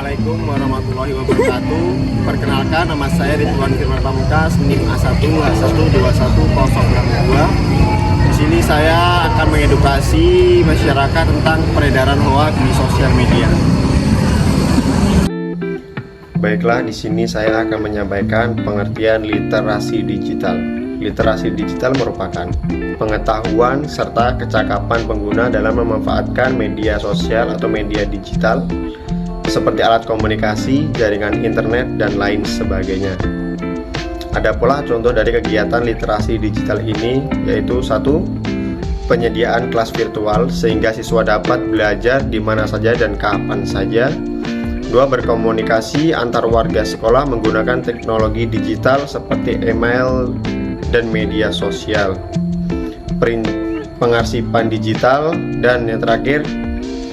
Assalamualaikum warahmatullahi wabarakatuh. Perkenalkan, nama saya Ridwan Firman Pamungkas, NIM A1H1211062. Di sini saya akan mengedukasi masyarakat tentang peredaran hoaks di sosial media. Baiklah, di sini saya akan menyampaikan pengertian literasi digital. Literasi digital merupakan pengetahuan serta kecakapan pengguna dalam memanfaatkan media sosial atau media digital seperti alat komunikasi, jaringan internet, dan lain sebagainya. Ada pula contoh dari kegiatan literasi digital ini, yaitu 1. Penyediaan kelas virtual sehingga siswa dapat belajar di mana saja dan kapan saja. 2. Berkomunikasi antar warga sekolah menggunakan teknologi digital seperti email dan media sosial. Pengarsipan digital, dan yang terakhir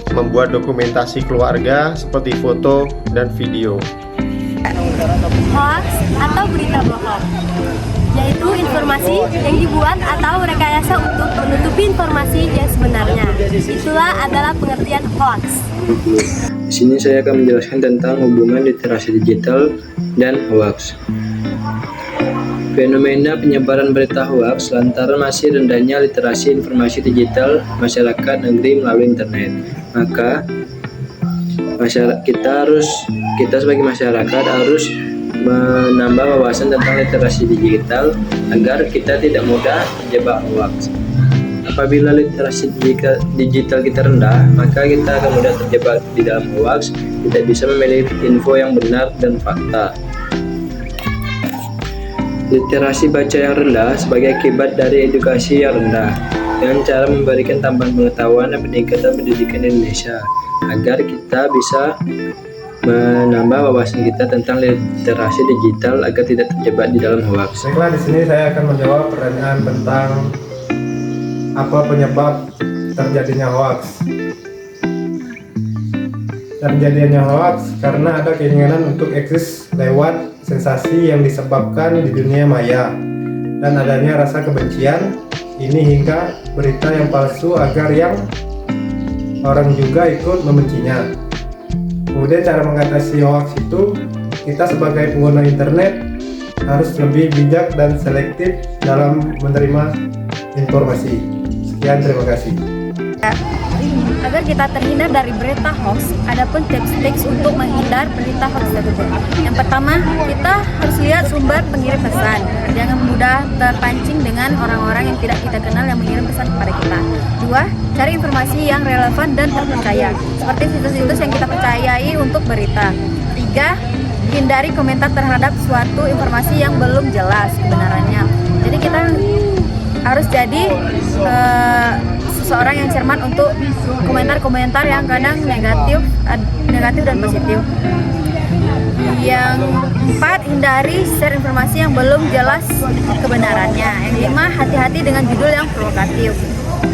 membuat dokumentasi keluarga seperti foto dan video. Hoax atau berita bohong, yaitu informasi yang dibuat atau rekayasa untuk menutupi informasi yang sebenarnya. Itulah adalah pengertian hoax. Di sini saya akan menjelaskan tentang hubungan literasi digital dan hoax. Fenomena penyebaran berita hoaks lantaran masih rendahnya literasi informasi digital masyarakat negeri melalui internet. Maka kita sebagai masyarakat harus menambah wawasan tentang literasi digital agar kita tidak mudah terjebak hoaks. Apabila literasi digital kita rendah, maka kita akan mudah terjebak di dalam hoaks, tidak bisa memilih info yang benar dan fakta. Literasi baca yang rendah sebagai akibat dari edukasi yang rendah, dengan cara memberikan tambahan pengetahuan dan peningkatan pendidikan di Indonesia, agar kita bisa menambah wawasan kita tentang literasi digital agar tidak terjebak di dalam hoaks. Baiklah, di sini saya akan menjawab pertanyaan tentang apa penyebab terjadinya hoaks. Terjadinya hoaks karena ada keinginan untuk eksis lewat sensasi yang disebabkan di dunia maya dan adanya rasa kebencian ini hingga berita yang palsu agar yang orang juga ikut membencinya. Kemudian cara mengatasi hoaks itu, kita sebagai pengguna internet harus lebih bijak dan selektif dalam menerima informasi. Sekian, terima kasih. Agar kita terhindar dari berita hoax, adapun tips-tips untuk menghindar berita hoax tersebut. Yang pertama, kita harus lihat sumber pengirim pesan. Jangan mudah terpancing dengan orang-orang yang tidak kita kenal yang mengirim pesan kepada kita. 2. Cari informasi yang relevan dan terpercaya, seperti situs-situs yang kita percayai untuk berita. 3. Hindari komentar terhadap suatu informasi yang belum jelas kebenarannya. Jadi kita harus jadi seseorang yang cermat untuk komentar-komentar yang kadang negatif dan positif. Yang 4, hindari share informasi yang belum jelas kebenarannya. Yang 5, hati-hati dengan judul yang provokatif.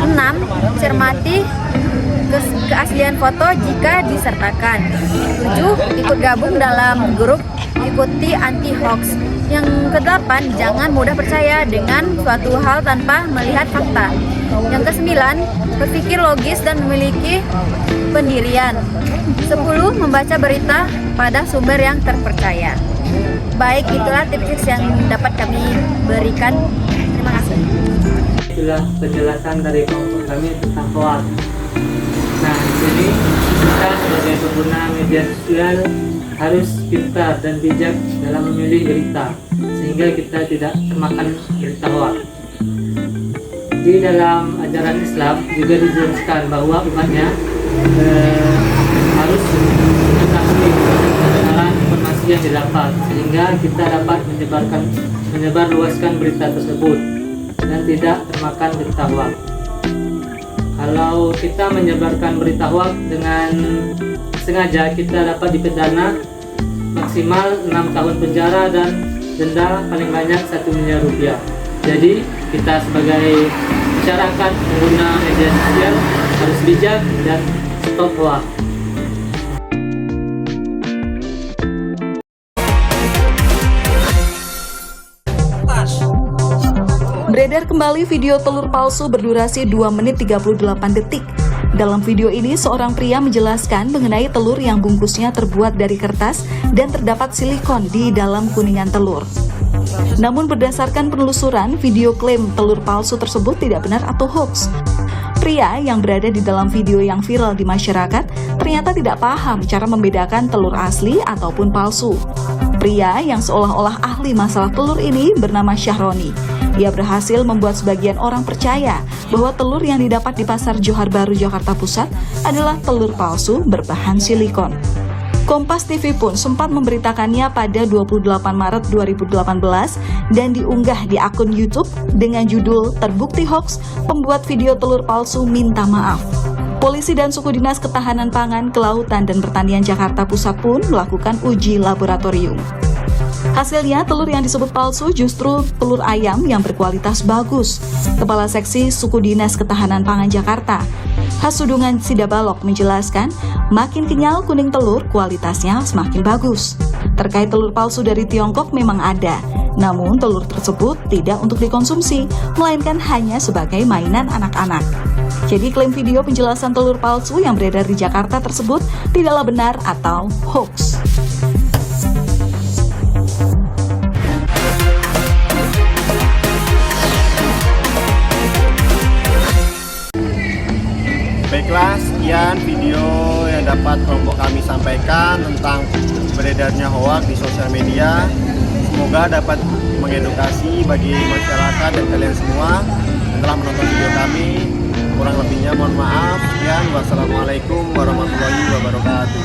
6, cermati keaslian foto jika disertakan. 7, ikut gabung dalam grup ikuti anti hoax. Yang ke-8, jangan mudah percaya dengan suatu hal tanpa melihat fakta. Yang ke-9, berpikir logis dan memiliki pendirian. 10, membaca berita pada sumber yang terpercaya. Baik, itulah tips yang dapat kami berikan. Terima kasih. Itulah penjelasan dari kelompok kami tentang hoax. Nah, di sini kita sebagai pengguna media sosial harus pintar dan bijak dalam memilih berita, sehingga kita tidak termakan berita hoax. Di dalam ajaran Islam juga dijelaskan bahwa umatnya harus mengetahui kebenaran informasi yang didapat, sehingga kita dapat menyebarluaskan berita tersebut dan tidak termakan berita hoax. Kalau kita menyebarkan berita hoax dengan sengaja, kita dapat dipidana maksimal 6 tahun penjara dan denda paling banyak 1 miliar rupiah. Jadi kita sebagai masyarakat pengguna media sosial harus bijak dan stop hoax. Beredar kembali video telur palsu berdurasi 2 menit 38 detik. Dalam video ini, seorang pria menjelaskan mengenai telur yang bungkusnya terbuat dari kertas dan terdapat silikon di dalam kuningan telur. Namun berdasarkan penelusuran, video klaim telur palsu tersebut tidak benar atau hoax. Pria yang berada di dalam video yang viral di masyarakat ternyata tidak paham cara membedakan telur asli ataupun palsu. Pria yang seolah-olah ahli masalah telur ini bernama Syahroni. Ia berhasil membuat sebagian orang percaya bahwa telur yang didapat di Pasar Johar Baru, Jakarta Pusat adalah telur palsu berbahan silikon. Kompas TV pun sempat memberitakannya pada 28 Maret 2018 dan diunggah di akun YouTube dengan judul "Terbukti Hoax, Pembuat Video Telur Palsu Minta Maaf". Polisi dan Suku Dinas Ketahanan Pangan, Kelautan, dan Pertanian Jakarta Pusat pun melakukan uji laboratorium. Hasilnya, telur yang disebut palsu justru telur ayam yang berkualitas bagus. Kepala Seksi Suku Dinas Ketahanan Pangan Jakarta, Hasudungan Sidabalok, menjelaskan, makin kenyal kuning telur, kualitasnya semakin bagus. Terkait telur palsu dari Tiongkok memang ada, namun telur tersebut tidak untuk dikonsumsi, melainkan hanya sebagai mainan anak-anak. Jadi klaim video penjelasan telur palsu yang beredar di Jakarta tersebut tidaklah benar atau hoax. Baiklah, sekian video yang dapat kelompok kami sampaikan tentang beredarnya hoaks di sosial media. Semoga dapat mengedukasi bagi masyarakat dan kalian semua yang telah menonton video kami. Kurang lebihnya mohon maaf. Sekian, wassalamualaikum warahmatullahi wabarakatuh.